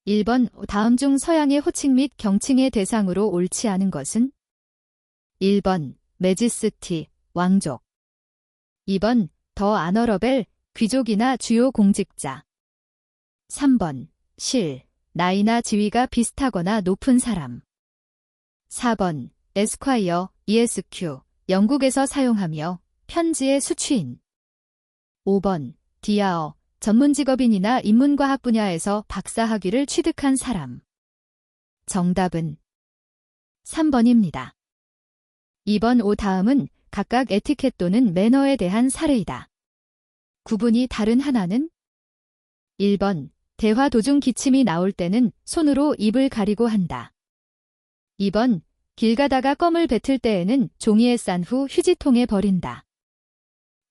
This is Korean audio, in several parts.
1번 다음 중 서양의 호칭 및 경칭의 대상으로 옳지 않은 것은? 1번 매지스티, 왕족. 2번 더 아너러벨, 귀족이나 주요 공직자. 3번 실, 나이나 지위가 비슷하거나 높은 사람. 4번 에스콰이어, ESQ, 영국에서 사용하며 편지의 수취인. 5번 디아어, 전문직업인이나 인문과학 분야에서 박사학위를 취득한 사람. 정답은 3번입니다. 2번 오 다음은 각각 에티켓 또는 매너에 대한 사례이다. 구분이 다른 하나는? 1번 대화 도중 기침이 나올 때는 손으로 입을 가리고 한다. 2번 길 가다가 껌을 뱉을 때에는 종이에 싼 후 휴지통에 버린다.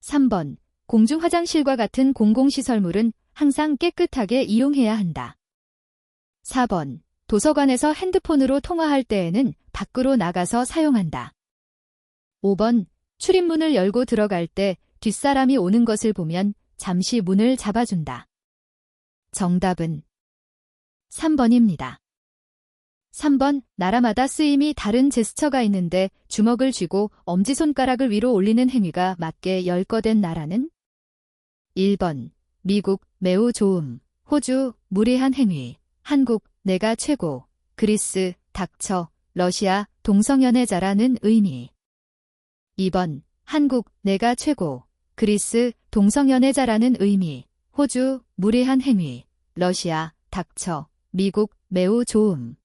3번 공중 화장실과 같은 공공시설물은 항상 깨끗하게 이용해야 한다. 4번 도서관에서 핸드폰으로 통화할 때에는 밖으로 나가서 사용한다. 5번 출입문을 열고 들어갈 때 뒷사람이 오는 것을 보면 잠시 문을 잡아준다. 정답은 3번입니다. 3번 나라마다 쓰임이 다른 제스처가 있는데 주먹을 쥐고 엄지손가락을 위로 올리는 행위가 맞게 열거된 나라는? 1번 미국 매우 좋음, 호주 무례한 행위, 한국 내가 최고, 그리스 닥쳐, 러시아 동성연애자라는 의미. 2번 한국 내가 최고, 그리스 동성연애자라는 의미, 호주 무례한 행위, 러시아 닥쳐, 미국 매우 좋음.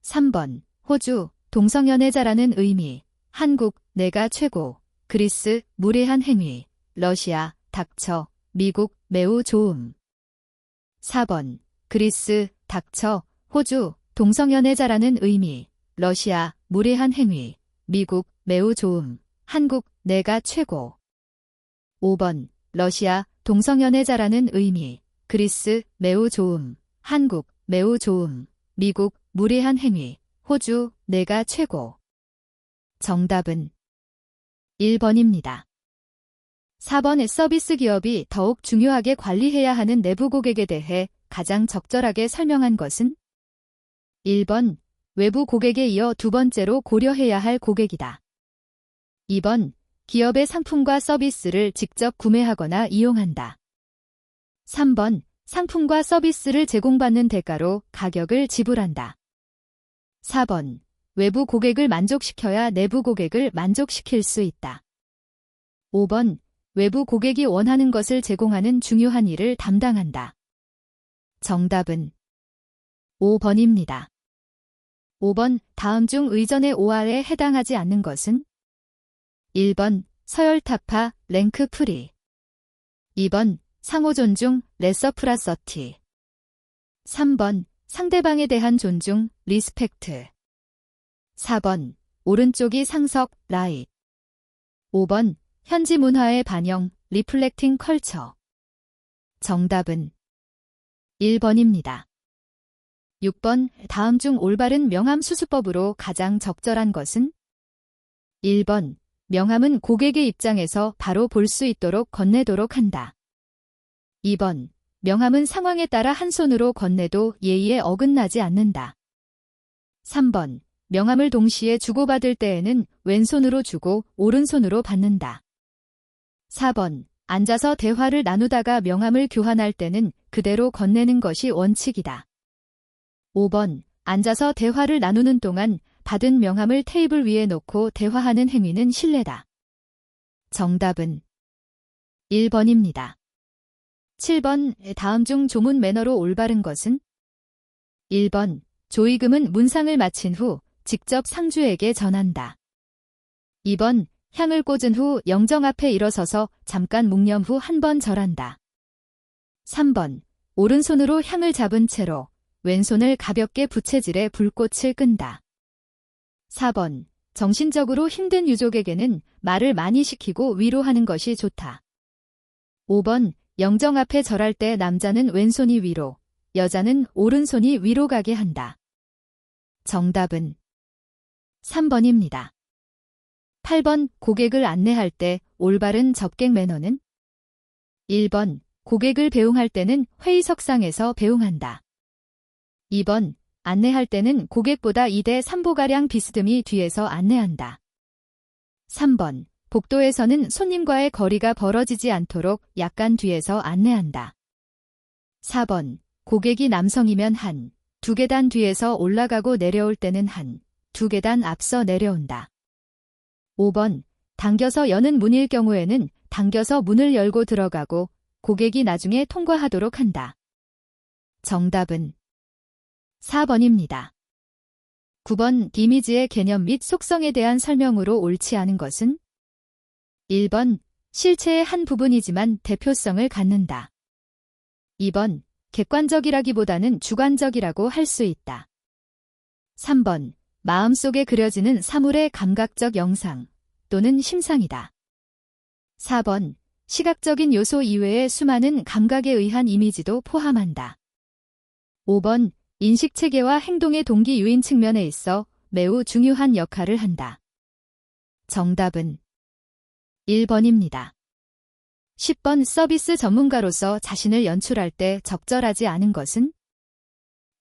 3번 호주 동성연애자라는 의미, 한국 내가 최고, 그리스 무례한 행위, 러시아 닥쳐, 미국 매우 좋음. 4번 그리스 닥쳐, 호주 동성연애자라는 의미, 러시아 무례한 행위, 미국 매우 좋음, 한국 내가 최고. 5번 러시아 동성연애자라는 의미, 그리스 매우 좋음, 한국 매우 좋음, 미국 무례한 행위, 호주 내가 최고. 정답은 1번입니다. 4번의 서비스 기업이 더욱 중요하게 관리해야 하는 내부 고객에 대해 가장 적절하게 설명한 것은? 1번 외부 고객에 이어 두 번째로 고려해야 할 고객이다. 2번 기업의 상품과 서비스를 직접 구매하거나 이용한다. 3번 상품과 서비스를 제공받는 대가로 가격을 지불한다. 4번 외부 고객을 만족시켜야 내부 고객을 만족시킬 수 있다. 5번 외부 고객이 원하는 것을 제공하는 중요한 일을 담당한다. 정답은 5번입니다. 5번 다음 중 의전의 OR에 해당하지 않는 것은? 1번 서열타파, 랭크 프리. 2번 상호 존중, 레서프라서티. 3번 상대방에 대한 존중, 리스펙트. 4번 오른쪽이 상석, 라이트. 5번 현지 문화의 반영, 리플렉팅 컬처. 정답은 1번입니다. 6번 다음 중 올바른 명함 수수법으로 가장 적절한 것은? 1번 명함은 고객의 입장에서 바로 볼 수 있도록 건네도록 한다. 2번 명함은 상황에 따라 한 손으로 건네도 예의에 어긋나지 않는다. 3번 명함을 동시에 주고받을 때에는 왼손으로 주고 오른손으로 받는다. 4번 앉아서 대화를 나누다가 명함을 교환할 때는 그대로 건네는 것이 원칙이다. 5번 앉아서 대화를 나누는 동안 받은 명함을 테이블 위에 놓고 대화하는 행위는 실례다. 정답은 1번입니다. 7번 다음 중 조문 매너로 올바른 것은? 1번 조의금은 문상을 마친 후 직접 상주에게 전한다. 2번 향을 꽂은 후 영정 앞에 일어서서 잠깐 묵념 후 한 번 절한다. 3번 오른손으로 향을 잡은 채로 왼손을 가볍게 부채질해 불꽃을 끈다. 4번 정신적으로 힘든 유족에게는 말을 많이 시키고 위로하는 것이 좋다. 5번 영정 앞에 절할 때 남자는 왼손이 위로, 여자는 오른손이 위로 가게 한다. 정답은 3번입니다. 8번 고객을 안내할 때 올바른 접객 매너는? 1번 고객을 배웅할 때는 회의석상에서 배웅한다. 2번, 안내할 때는 고객보다 2대 3보가량 비스듬히 뒤에서 안내한다. 3번, 복도에서는 손님과의 거리가 벌어지지 않도록 약간 뒤에서 안내한다. 4번, 고객이 남성이면 두 계단 뒤에서 올라가고 내려올 때는 두 계단 앞서 내려온다. 5번, 당겨서 여는 문일 경우에는 당겨서 문을 열고 들어가고 고객이 나중에 통과하도록 한다. 정답은 4번입니다. 9번, 이미지의 개념 및 속성에 대한 설명으로 옳지 않은 것은? 1번, 실체의 한 부분이지만 대표성을 갖는다. 2번, 객관적이라기보다는 주관적이라고 할 수 있다. 3번, 마음속에 그려지는 사물의 감각적 영상 또는 심상이다. 4번, 시각적인 요소 이외의 수많은 감각에 의한 이미지도 포함한다. 5번, 인식체계와 행동의 동기 유인 측면에 있어 매우 중요한 역할을 한다. 정답은 1번입니다. 10번, 서비스 전문가로서 자신을 연출할 때 적절하지 않은 것은?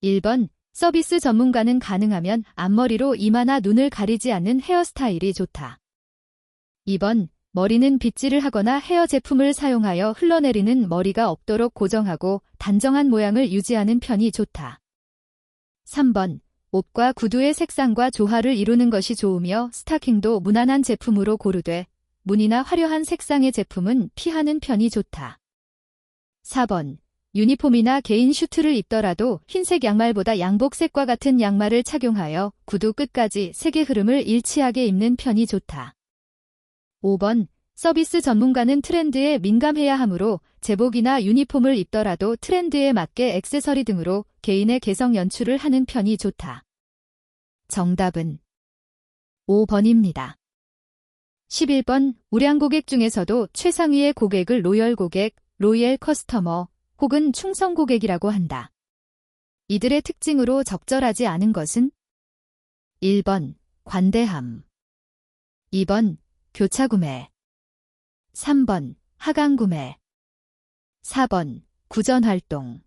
1번, 서비스 전문가는 가능하면 앞머리로 이마나 눈을 가리지 않는 헤어스타일이 좋다. 2번, 머리는 빗질을 하거나 헤어 제품을 사용하여 흘러내리는 머리가 없도록 고정하고 단정한 모양을 유지하는 편이 좋다. 3번, 옷과 구두의 색상과 조화를 이루는 것이 좋으며 스타킹도 무난한 제품으로 고르되 무늬나 화려한 색상의 제품은 피하는 편이 좋다. 4번, 유니폼이나 개인 슈트를 입더라도 흰색 양말보다 양복색과 같은 양말을 착용하여 구두 끝까지 색의 흐름을 일치하게 입는 편이 좋다. 5번, 서비스 전문가는 트렌드에 민감해야 하므로 제복이나 유니폼을 입더라도 트렌드에 맞게 액세서리 등으로 개인의 개성 연출을 하는 편이 좋다. 정답은 5번입니다. 11번, 우량 고객 중에서도 최상위의 고객을 로열 고객, 로얄 커스터머 혹은 충성 고객이라고 한다. 이들의 특징으로 적절하지 않은 것은? 1번, 관대함. 2번, 교차구매. 3번, 하강구매. 4번, 구전활동.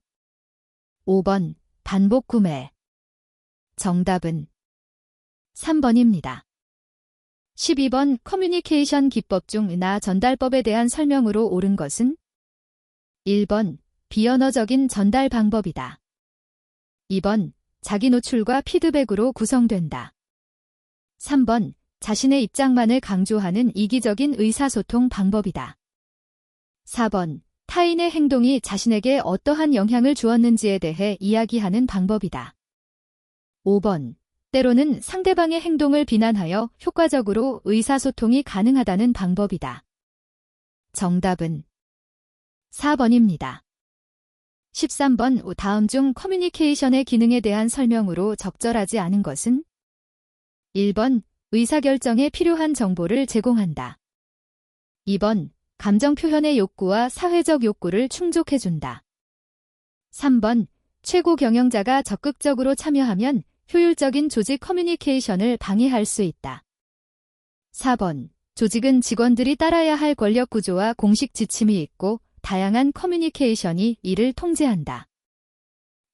5번, 반복구매. 정답은 3번입니다. 12번, 커뮤니케이션 기법 중 나 전달법에 대한 설명으로 옳은 것은? 1번, 비언어적인 전달 방법이다. 2번, 자기 노출과 피드백으로 구성된다. 3번, 자신의 입장만을 강조하는 이기적인 의사소통 방법이다. 4번, 타인의 행동이 자신에게 어떠한 영향을 주었는지에 대해 이야기하는 방법이다. 5번, 때로는 상대방의 행동을 비난하여 효과적으로 의사소통이 가능하다는 방법이다. 정답은 4번입니다. 13번, 다음 중 커뮤니케이션의 기능에 대한 설명으로 적절하지 않은 것은? 1번, 의사결정에 필요한 정보를 제공한다. 2번, 감정 표현의 욕구와 사회적 욕구를 충족해준다. 3번, 최고 경영자가 적극적으로 참여하면 효율적인 조직 커뮤니케이션을 방해할 수 있다. 4번, 조직은 직원들이 따라야 할 권력 구조와 공식 지침이 있고 다양한 커뮤니케이션이 이를 통제한다.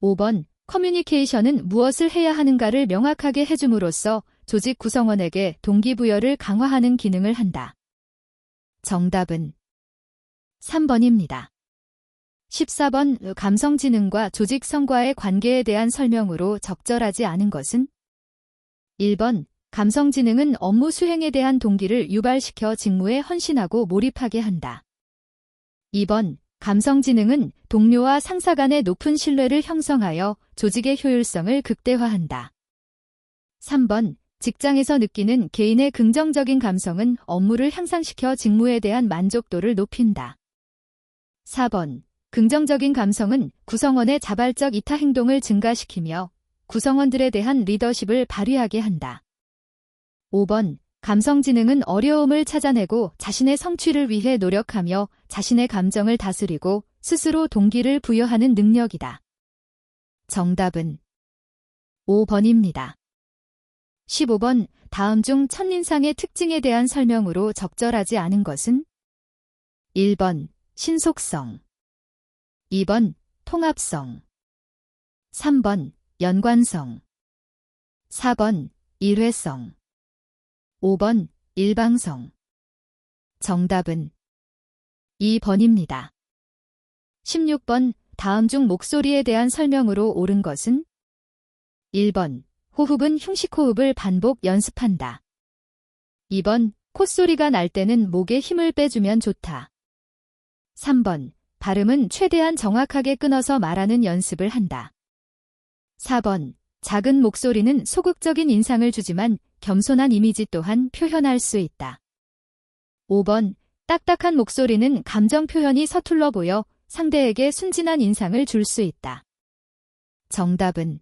5번, 커뮤니케이션은 무엇을 해야 하는가를 명확하게 해줌으로써 조직 구성원에게 동기부여를 강화하는 기능을 한다. 정답은 3번입니다. 14번, 감성지능과 조직성과의 관계에 대한 설명으로 적절하지 않은 것은? 1번, 감성지능은 업무 수행에 대한 동기를 유발시켜 직무에 헌신하고 몰입하게 한다. 2번, 감성지능은 동료와 상사 간의 높은 신뢰를 형성하여 조직의 효율성을 극대화한다. 3번, 직장에서 느끼는 개인의 긍정적인 감성은 업무를 향상시켜 직무에 대한 만족도를 높인다. 4번, 긍정적인 감성은 구성원의 자발적 이타 행동을 증가시키며 구성원들에 대한 리더십을 발휘하게 한다. 5번, 감성지능은 어려움을 찾아내고 자신의 성취를 위해 노력하며 자신의 감정을 다스리고 스스로 동기를 부여하는 능력이다. 정답은 5번입니다. 15번, 다음 중 첫인상의 특징에 대한 설명으로 적절하지 않은 것은? 1번, 신속성. 2번, 통합성. 3번, 연관성. 4번 일회성. 5번 일방성. 정답은 2번입니다. 16번 다음 중 목소리에 대한 설명으로 옳은 것은? 1번 호흡은 흉식호흡을 반복 연습한다. 2번 콧소리가 날 때는 목에 힘을 빼주면 좋다. 3번 발음은 최대한 정확하게 끊어서 말하는 연습을 한다. 4번 작은 목소리는 소극적인 인상을 주지만 겸손한 이미지 또한 표현할 수 있다. 5번 딱딱한 목소리는 감정 표현이 서툴러 보여 상대에게 순진한 인상을 줄 수 있다. 정답은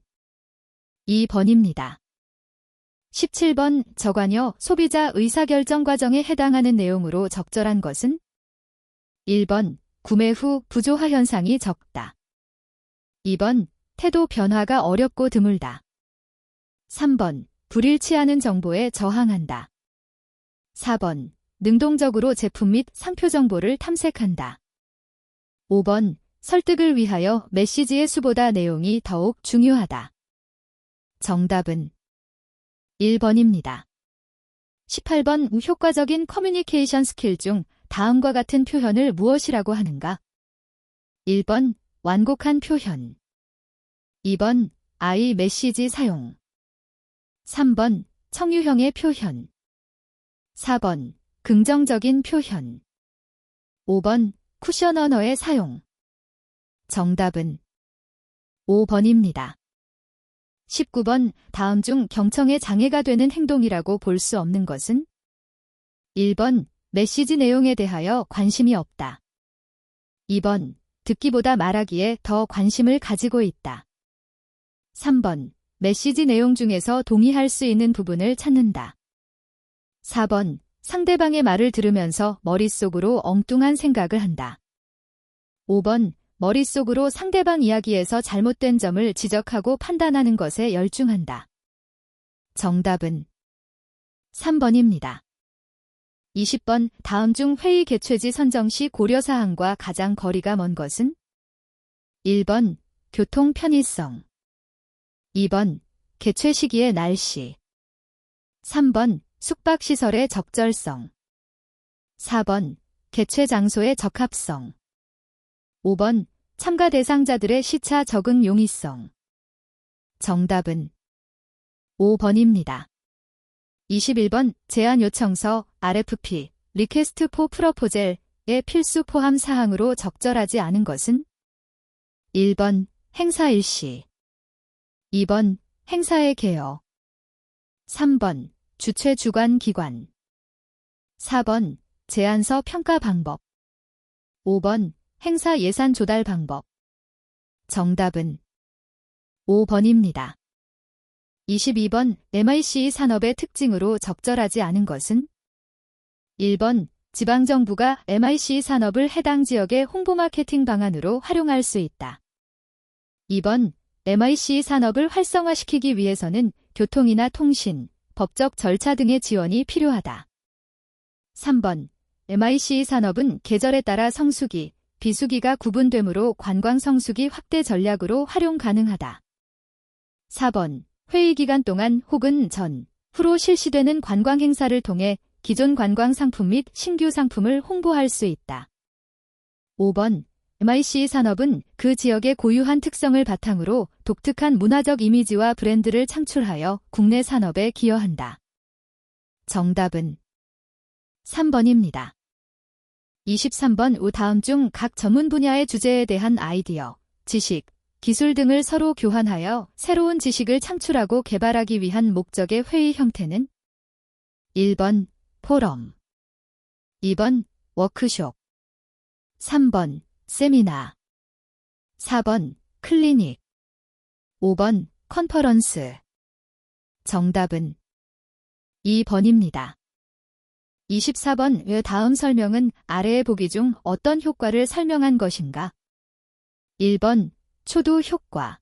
2번입니다. 17번 저관여 소비자 의사결정 과정에 해당하는 내용으로 적절한 것은? 1번 구매 후 부조화 현상이 적다. 2번 태도 변화가 어렵고 드물다. 3번 불일치하는 정보에 저항한다. 4번 능동적으로 제품 및 상표 정보를 탐색한다. 5번 설득을 위하여 메시지의 수보다 내용이 더욱 중요하다. 정답은 1번입니다. 18번 효과적인 커뮤니케이션 스킬 중 다음과 같은 표현을 무엇이라고 하는가? 1번 완곡한 표현. 2번 아이 메시지 사용. 3번 청유형의 표현. 4번 긍정적인 표현. 5번 쿠션 언어의 사용. 정답은 5번입니다. 19번 다음 중 경청에 장애가 되는 행동이라고 볼 수 없는 것은? 1번 메시지 내용에 대하여 관심이 없다. 2번 듣기보다 말하기에 더 관심을 가지고 있다. 3번 메시지 내용 중에서 동의할 수 있는 부분을 찾는다. 4번 상대방의 말을 들으면서 머릿속으로 엉뚱한 생각을 한다. 5번 머릿속으로 상대방 이야기에서 잘못된 점을 지적하고 판단하는 것에 열중한다. 정답은 3번입니다. 20번 다음 중 회의 개최지 선정 시 고려사항과 가장 거리가 먼 것은? 1번 교통 편의성. 2번 개최 시기의 날씨. 3번 숙박시설의 적절성. 4번 개최 장소의 적합성. 5번 참가 대상자들의 시차 적응 용이성. 정답은 5번입니다. 21번 제안 요청서 RFP Request for Proposal의 필수 포함 사항으로 적절하지 않은 것은? 1번 행사 일시. 2번 행사의 개요. 3번 주최 주관 기관. 4번 제안서 평가 방법. 5번 행사 예산 조달 방법. 정답은 5번입니다. 22번 MICE 산업의 특징으로 적절하지 않은 것은? 1번 지방정부가 MICE 산업을 해당 지역의 홍보 마케팅 방안으로 활용할 수 있다. 2번 MICE 산업을 활성화시키기 위해서는 교통이나 통신, 법적 절차 등의 지원이 필요하다. 3번 MICE 산업은 계절에 따라 성수기, 비수기가 구분되므로 관광 성수기 확대 전략으로 활용 가능하다. 4번 회의 기간 동안 혹은 전, 후로 실시되는 관광 행사를 통해 기존 관광 상품 및 신규 상품을 홍보할 수 있다. 5번 MICE 산업은 그 지역의 고유한 특성을 바탕으로 독특한 문화적 이미지와 브랜드를 창출하여 국내 산업에 기여한다. 정답은 3번입니다. 23번 우 다음 중 각 전문 분야의 주제에 대한 아이디어, 지식, 기술 등을 서로 교환하여 새로운 지식을 창출하고 개발하기 위한 목적의 회의 형태는? 1번 포럼. 2번 워크숍. 3번 세미나. 4번 클리닉. 5번 컨퍼런스. 정답은 2번입니다. 24번 다음 설명은 아래의 보기 중 어떤 효과를 설명한 것인가? 1번 초도 효과.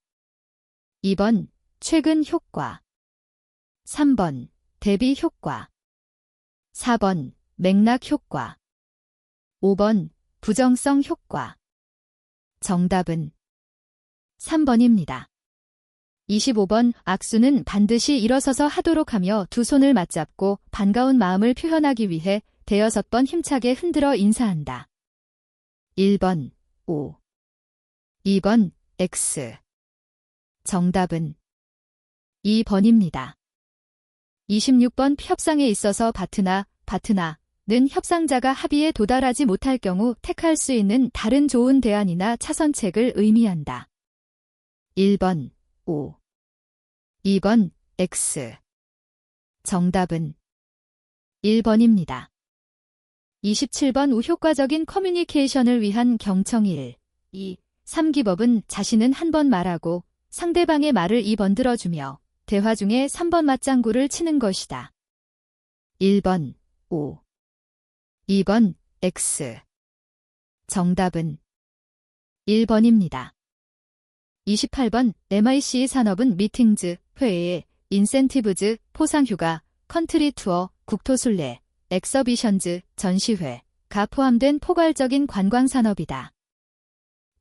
2번 최근 효과. 3번 대비 효과. 4번 맥락 효과. 5번 부정성 효과. 정답은 3번입니다. 25번 악수는 반드시 일어서서 하도록 하며 두 손을 맞잡고 반가운 마음을 표현하기 위해 대여섯 번 힘차게 흔들어 인사한다. 1번 O 2번 X 정답은 2번입니다. 26번 협상에 있어서 파트너는 협상자가 합의에 도달하지 못할 경우 택할 수 있는 다른 좋은 대안이나 차선책을 의미한다. 1번 O 2번 X 정답은 1번입니다. 27번 우효과적인 커뮤니케이션을 위한 경청 1, 2, 3기법은 자신은 한 번 말하고 상대방의 말을 2번 들어주며 대화 중에 3번 맞장구를 치는 것이다. 1번 O 2번 X 정답은 1번입니다. 28번 MIC 산업은 미팅즈, 회의, 인센티브즈, 포상휴가, 컨트리 투어, 국토순례, 엑서비션즈, 전시회가 포함된 포괄적인 관광산업이다.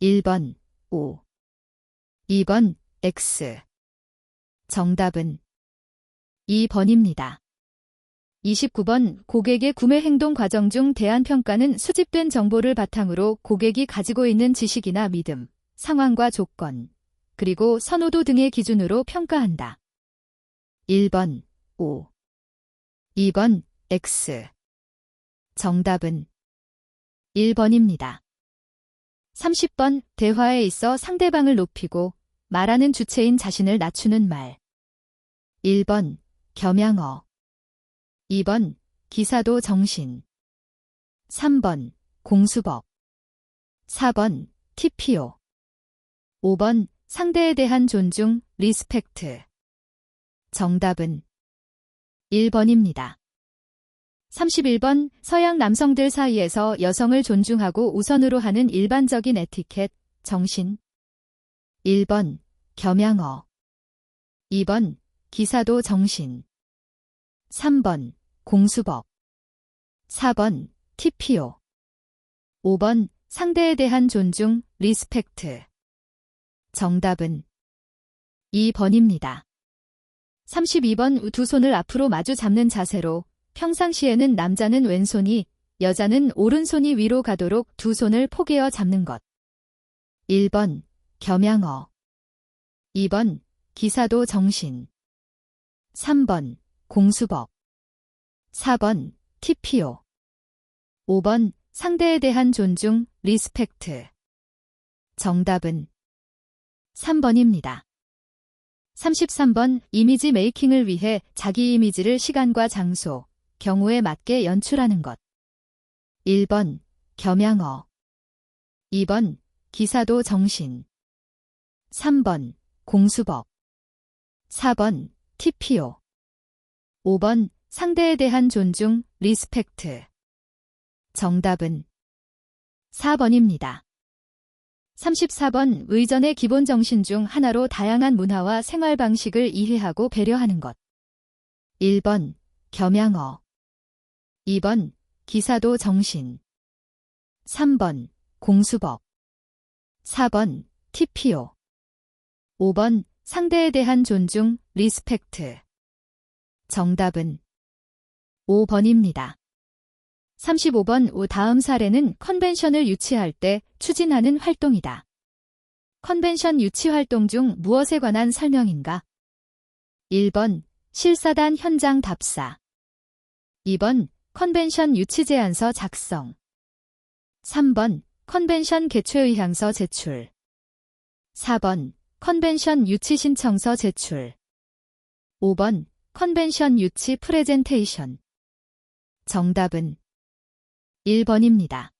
1번 O 2번 X 정답은 2번입니다. 29번 고객의 구매 행동 과정 중 대안평가는 수집된 정보를 바탕으로 고객이 가지고 있는 지식이나 믿음, 상황과 조건, 그리고 선호도 등의 기준으로 평가한다. 1번 O 2번 X 정답은 1번입니다. 30번 대화에 있어 상대방을 높이고 말하는 주체인 자신을 낮추는 말. 1번 겸양어 2번 기사도 정신 3번 공수법 4번 TPO 5번 상대에 대한 존중, 리스펙트. 정답은 1번입니다. 31번 서양 남성들 사이에서 여성을 존중하고 우선으로 하는 일반적인 에티켓, 정신. 1번 겸양어 2번 기사도 정신 3번 공수법 4번 TPO 5번 상대에 대한 존중, 리스펙트. 정답은 2번입니다. 32번 두 손을 앞으로 마주 잡는 자세로 평상시에는 남자는 왼손이, 여자는 오른손이 위로 가도록 두 손을 포개어 잡는 것. 1번 겸양어 2번 기사도 정신 3번 공수법 4번 TPO 5번 상대에 대한 존중, 리스펙트. 정답은 3번입니다. 33번 이미지 메이킹을 위해 자기 이미지를 시간과 장소, 경우에 맞게 연출하는 것. 1번 겸양어 2번 기사도 정신 3번 공수법 4번 TPO 5번 상대에 대한 존중, 리스펙트. 정답은 4번입니다. 34번 의전의 기본 정신 중 하나로 다양한 문화와 생활 방식을 이해하고 배려하는 것. 1번 겸양어 2번 기사도 정신 3번 공수법 4번 TPO 5번 상대에 대한 존중, 리스펙트. 정답은 5번입니다. 35번 다음 사례는 컨벤션을 유치할 때 추진하는 활동이다. 컨벤션 유치 활동 중 무엇에 관한 설명인가? 1번 실사단 현장 답사 2번 컨벤션 유치 제안서 작성 3번 컨벤션 개최 의향서 제출 4번 컨벤션 유치 신청서 제출 5번 컨벤션 유치 프레젠테이션. 정답은 1번입니다.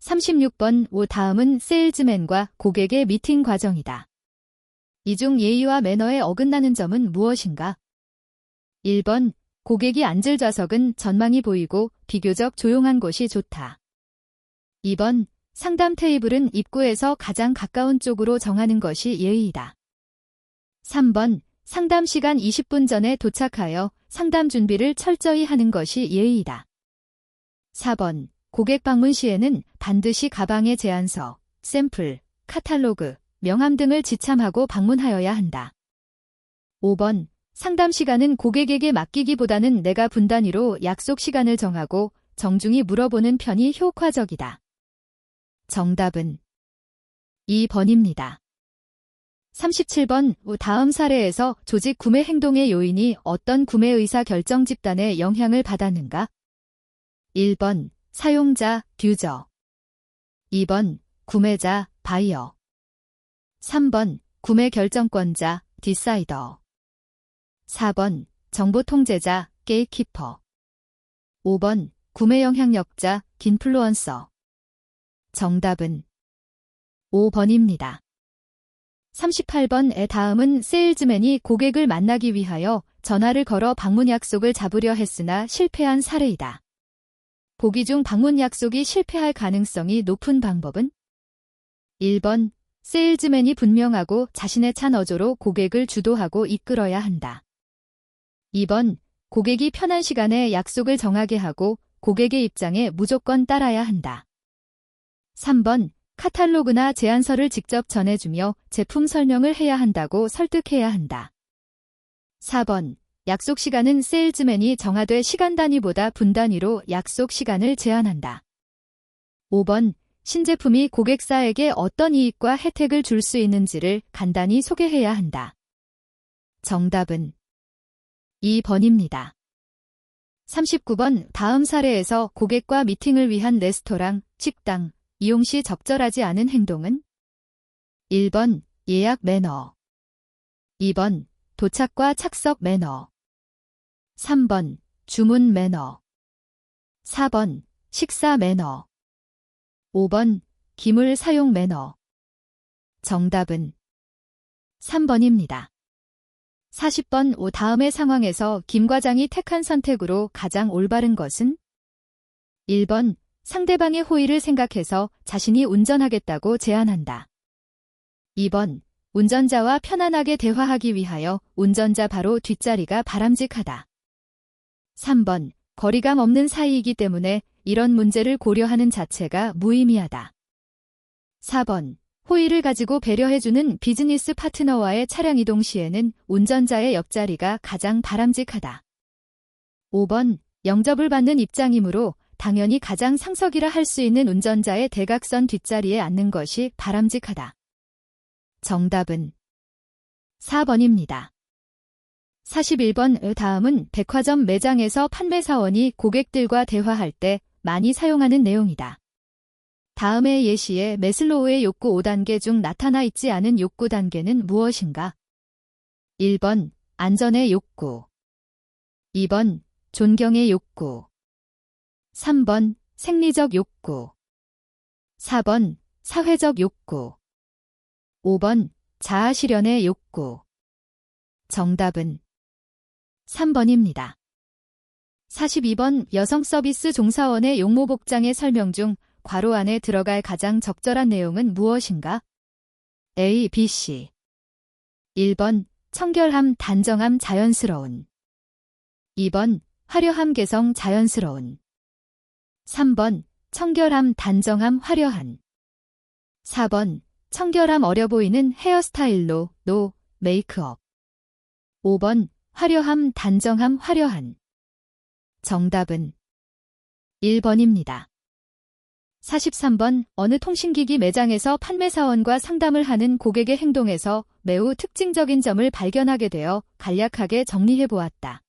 36번 다음은 세일즈맨과 고객의 미팅 과정이다. 이 중 예의와 매너에 어긋나는 점은 무엇인가? 1번 고객이 앉을 좌석은 전망이 보이고 비교적 조용한 곳이 좋다. 2번 상담 테이블은 입구에서 가장 가까운 쪽으로 정하는 것이 예의이다. 3번 상담 시간 20분 전에 도착하여 상담 준비를 철저히 하는 것이 예의이다. 4번 고객 방문 시에는 반드시 가방에 제안서, 샘플, 카탈로그, 명함 등을 지참하고 방문하여야 한다. 5번. 상담 시간은 고객에게 맡기기보다는 내가 분단위로 약속 시간을 정하고 정중히 물어보는 편이 효과적이다. 정답은 2번입니다. 37번. 다음 사례에서 조직 구매 행동의 요인이 어떤 구매 의사 결정 집단에 영향을 받았는가? 1번. 사용자, 유저. 2번. 구매자, 바이어. 3번. 구매 결정권자, 디사이더. 4번. 정보 통제자, 게이트키퍼. 5번. 구매 영향력자, 인플루언서. 정답은 5번입니다. 38번의 다음은 세일즈맨이 고객을 만나기 위하여 전화를 걸어 방문 약속을 잡으려 했으나 실패한 사례이다. 보기 중 방문 약속이 실패할 가능성이 높은 방법은? 1번. 세일즈맨이 분명하고 자신의 찬 어조로 고객을 주도하고 이끌어야 한다. 2번. 고객이 편한 시간에 약속을 정하게 하고 고객의 입장에 무조건 따라야 한다. 3번. 카탈로그나 제안서를 직접 전해주며 제품 설명을 해야 한다고 설득해야 한다. 4번. 약속 시간은 세일즈맨이 정하되 시간 단위보다 분 단위로 약속 시간을 제한한다. 5번. 신제품이 고객사에게 어떤 이익과 혜택을 줄 수 있는지를 간단히 소개해야 한다. 정답은 2번입니다. 39번. 다음 사례에서 고객과 미팅을 위한 레스토랑, 식당, 이용 시 적절하지 않은 행동은? 1번. 예약 매너. 2번. 도착과 착석 매너. 3번. 주문 매너. 4번. 식사 매너. 5번. 기물 사용 매너. 정답은 3번입니다. 40번. 다음의 상황에서 김 과장이 택한 선택으로 가장 올바른 것은? 1번. 상대방의 호의를 생각해서 자신이 운전하겠다고 제안한다. 2번. 운전자와 편안하게 대화하기 위하여 운전자 바로 뒷자리가 바람직하다. 3번. 거리감 없는 사이이기 때문에 이런 문제를 고려하는 자체가 무의미하다. 4번. 호의를 가지고 배려해주는 비즈니스 파트너와의 차량 이동 시에는 운전자의 옆자리가 가장 바람직하다. 5번. 영접을 받는 입장이므로 당연히 가장 상석이라 할 수 있는 운전자의 대각선 뒷자리에 앉는 것이 바람직하다. 정답은 4번입니다. 41번. 다음은 백화점 매장에서 판매사원이 고객들과 대화할 때 많이 사용하는 내용이다. 다음의 예시에 매슬로우의 욕구 5단계 중 나타나 있지 않은 욕구 단계는 무엇인가? 1번. 안전의 욕구. 2번. 존경의 욕구. 3번. 생리적 욕구. 4번. 사회적 욕구. 5번. 자아실현의 욕구. 정답은 3번입니다. 42번. 여성 서비스 종사원의 용모 복장의 설명 중 괄호 안에 들어갈 가장 적절한 내용은 무엇인가? A, B, C. 1번. 청결함, 단정함, 자연스러운. 2번. 화려함, 개성, 자연스러운. 3번. 청결함, 단정함, 화려한. 4번. 청결함, 어려 보이는 헤어스타일로, 노, 메이크업. 5번. 화려함, 단정함, 화려한. 정답은 1번입니다. 43번. 어느 통신기기 매장에서 판매사원과 상담을 하는 고객의 행동에서 매우 특징적인 점을 발견하게 되어 간략하게 정리해보았다.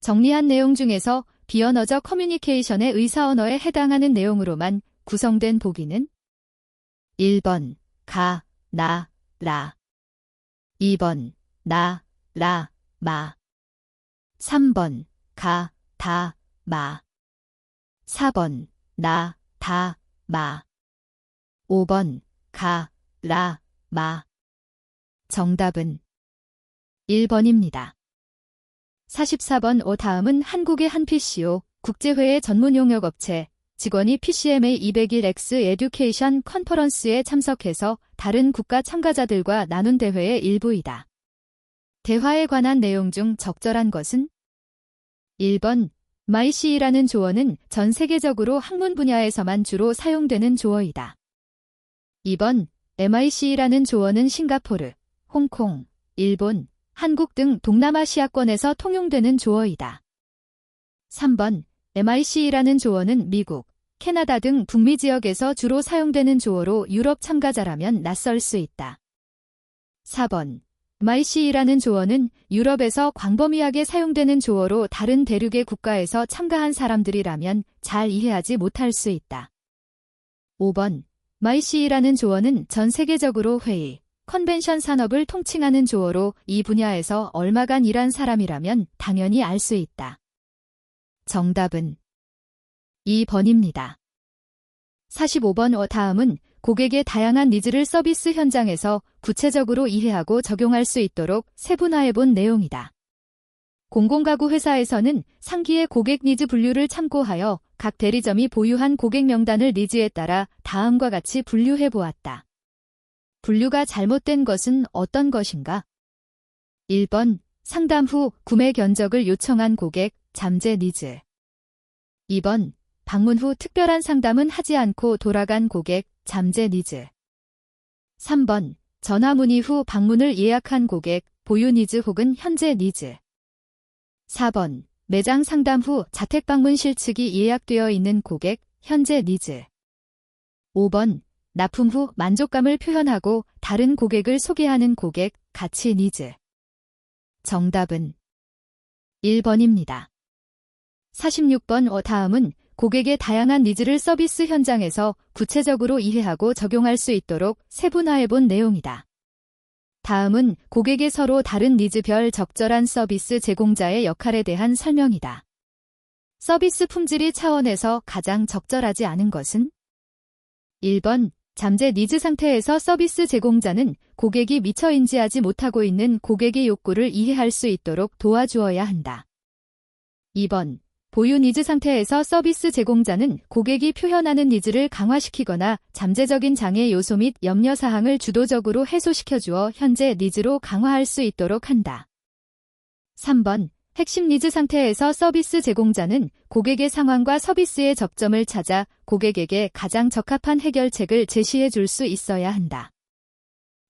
정리한 내용 중에서 비언어적 커뮤니케이션의 의사언어에 해당하는 내용으로만 구성된 보기는? 1번. 가, 나, 라. 2번. 나, 라, 마. 3번. 가, 다, 마. 4번. 나, 다, 마. 5번. 가, 라, 마. 정답은 1번입니다. 44번. 다음은 한국의 한 PCO, 국제회의 전문 용역업체, 직원이 PCMA 201X 에듀케이션 컨퍼런스에 참석해서 다른 국가 참가자들과 나눈 대회의 일부이다. 대화에 관한 내용 중 적절한 것은? 1번. MyC라는 조어는 전 세계적으로 학문 분야에서만 주로 사용되는 조어이다. 2번. MIC라는 조어는 싱가포르, 홍콩, 일본, 한국 등 동남아시아권에서 통용되는 조어이다. 3번 MIC라는 조어는 미국, 캐나다 등 북미 지역에서 주로 사용되는 조어로 유럽 참가자라면 낯설 수 있다. 4번 MIC라는 조어는 유럽에서 광범위하게 사용되는 조어로 다른 대륙의 국가에서 참가한 사람들이라면 잘 이해하지 못할 수 있다. 5번 MIC라는 조어는 전 세계적으로 회의, 컨벤션 산업을 통칭하는 조어로 이 분야에서 얼마간 일한 사람이라면 당연히 알 수 있다. 정답은 2번입니다. 45번 다음은 고객의 다양한 니즈를 서비스 현장에서 구체적으로 이해하고 적용할 수 있도록 세분화해 본 내용이다. 공공가구 회사에서는 상기의 고객 니즈 분류를 참고하여 각 대리점이 보유한 고객 명단을 니즈에 따라 다음과 같이 분류해 보았다. 분류가 잘못된 것은 어떤 것인가? 1번 상담 후 구매 견적을 요청한 고객, 잠재 니즈. 2번 방문 후 특별한 상담은 하지 않고 돌아간 고객, 잠재 니즈. 3번 전화 문의 후 방문을 예약한 고객, 보유 니즈 혹은 현재 니즈. 4번 매장 상담 후 자택 방문 실측이 예약되어 있는 고객, 현재 니즈. 5번 납품 후 만족감을 표현하고 다른 고객을 소개하는 고객, 가치 니즈. 정답은 1번입니다. 46번 다음은 고객의 다양한 니즈를 서비스 현장에서 구체적으로 이해하고 적용할 수 있도록 세분화해 본 내용이다. 다음은 고객의 서로 다른 니즈별 적절한 서비스 제공자의 역할에 대한 설명이다. 서비스 품질이 차원에서 가장 적절하지 않은 것은? 1번 잠재 니즈 상태에서 서비스 제공자는 고객이 미처 인지하지 못하고 있는 고객의 욕구를 이해할 수 있도록 도와주어야 한다. 2번 보유 니즈 상태에서 서비스 제공자는 고객이 표현하는 니즈를 강화시키거나 잠재적인 장애 요소 및 염려사항을 주도적으로 해소시켜주어 현재 니즈로 강화할 수 있도록 한다. 3번 핵심 니즈 상태에서 서비스 제공자는 고객의 상황과 서비스의 접점을 찾아 고객에게 가장 적합한 해결책을 제시해 줄 수 있어야 한다.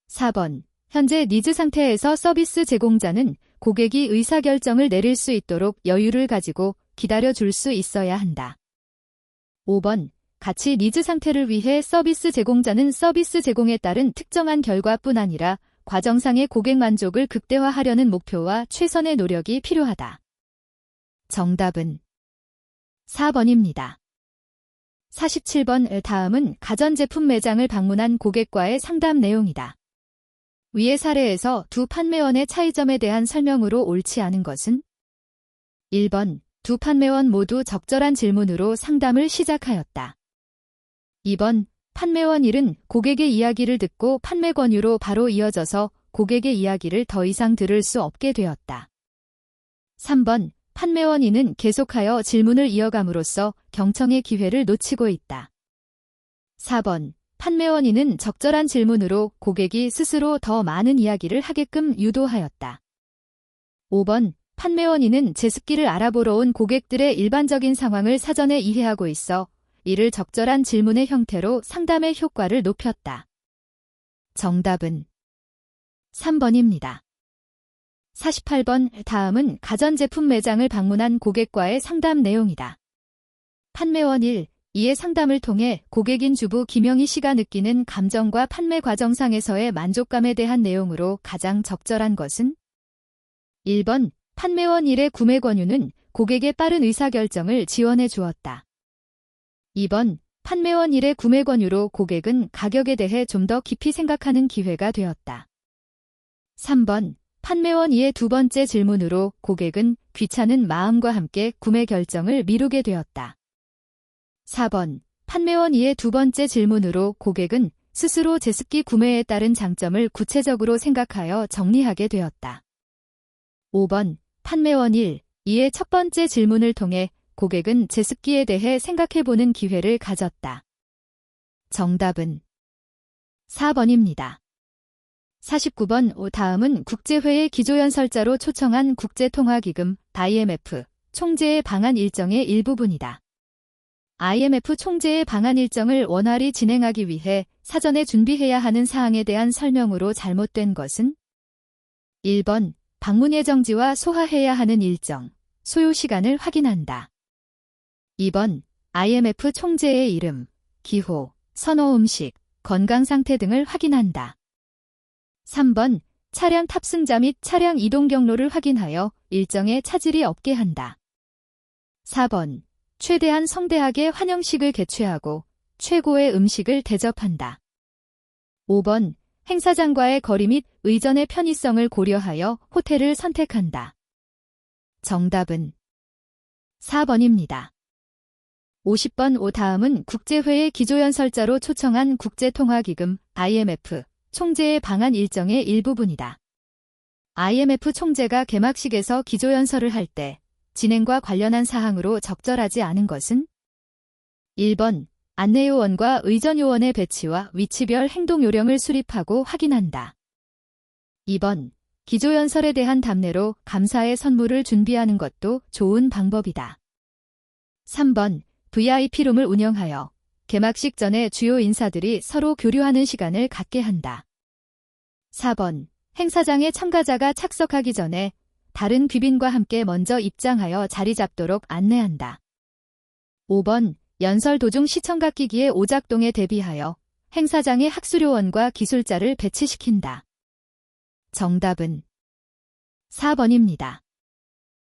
4번 현재 니즈 상태에서 서비스 제공자는 고객이 의사결정을 내릴 수 있도록 여유를 가지고 기다려줄 수 있어야 한다. 5번 가치 니즈 상태를 위해 서비스 제공자는 서비스 제공에 따른 특정한 결과뿐 아니라 과정상의 고객 만족을 극대화하려는 목표와 최선의 노력이 필요하다. 정답은 4번입니다. 47번 다음은 가전제품 매장을 방문한 고객과의 상담 내용이다. 위의 사례에서 두 판매원의 차이점에 대한 설명으로 옳지 않은 것은? 1번 두 판매원 모두 적절한 질문으로 상담을 시작하였다. 2번 판매원 1은 고객의 이야기를 듣고 판매 권유로 바로 이어져서 고객의 이야기를 더 이상 들을 수 없게 되었다. 3번 판매원 2는 계속하여 질문을 이어감으로써 경청의 기회를 놓치고 있다. 4번 판매원 2는 적절한 질문으로 고객이 스스로 더 많은 이야기를 하게끔 유도하였다. 5번 판매원 2는 제습기를 알아보러 온 고객들의 일반적인 상황을 사전에 이해하고 있어 이를 적절한 질문의 형태로 상담의 효과를 높였다. 정답은 3번입니다. 48번 다음은 가전제품 매장을 방문한 고객과의 상담 내용이다. 판매원 1, 이의 상담을 통해 고객인 주부 김영희 씨가 느끼는 감정과 판매 과정상에서의 만족감에 대한 내용으로 가장 적절한 것은? 1번 판매원 1의 구매 권유는 고객의 빠른 의사결정을 지원해 주었다. 2번 판매원 1의 구매 권유로 고객은 가격에 대해 좀 더 깊이 생각하는 기회가 되었다. 3번 판매원 2의 두 번째 질문으로 고객은 귀찮은 마음과 함께 구매 결정을 미루게 되었다. 4번 판매원 2의 두 번째 질문으로 고객은 스스로 제습기 구매에 따른 장점을 구체적으로 생각하여 정리하게 되었다. 5번 판매원 1, 2의 첫 번째 질문을 통해 고객은 제습기에 대해 생각해보는 기회를 가졌다. 정답은 4번입니다. 49번 다음은 국제회의 기조연설자로 초청한 국제통화기금 IMF 총재의 방한 일정의 일부분이다. IMF 총재의 방한 일정을 원활히 진행하기 위해 사전에 준비해야 하는 사항에 대한 설명으로 잘못된 것은 1번 방문 예정지와 소화해야 하는 일정, 소요 시간을 확인한다. 2번 IMF 총재의 이름, 기호, 선호 음식, 건강 상태 등을 확인한다. 3번 차량 탑승자 및 차량 이동 경로를 확인하여 일정에 차질이 없게 한다. 4번 최대한 성대하게 환영식을 개최하고 최고의 음식을 대접한다. 5번 행사장과의 거리 및 의전의 편의성을 고려하여 호텔을 선택한다. 정답은 4번입니다. 50번 다음은 국제회의 기조연설자로 초청한 국제통화기금 IMF 총재의 방한 일정의 일부분이다. IMF 총재가 개막식에서 기조연설을 할 때 진행과 관련한 사항으로 적절하지 않은 것은 1번 안내요원과 의전요원의 배치와 위치별 행동요령을 수립하고 확인한다. 2번 기조연설에 대한 답례로 감사의 선물을 준비하는 것도 좋은 방법이다. 3번 VIP룸을 운영하여 개막식 전에 주요 인사들이 서로 교류하는 시간을 갖게 한다. 4번 행사장에 참가자가 착석하기 전에 다른 귀빈과 함께 먼저 입장하여 자리 잡도록 안내한다. 5번 연설 도중 시청각 기기의 오작동에 대비하여 행사장에 학수료원과 기술자를 배치시킨다. 정답은 4번입니다.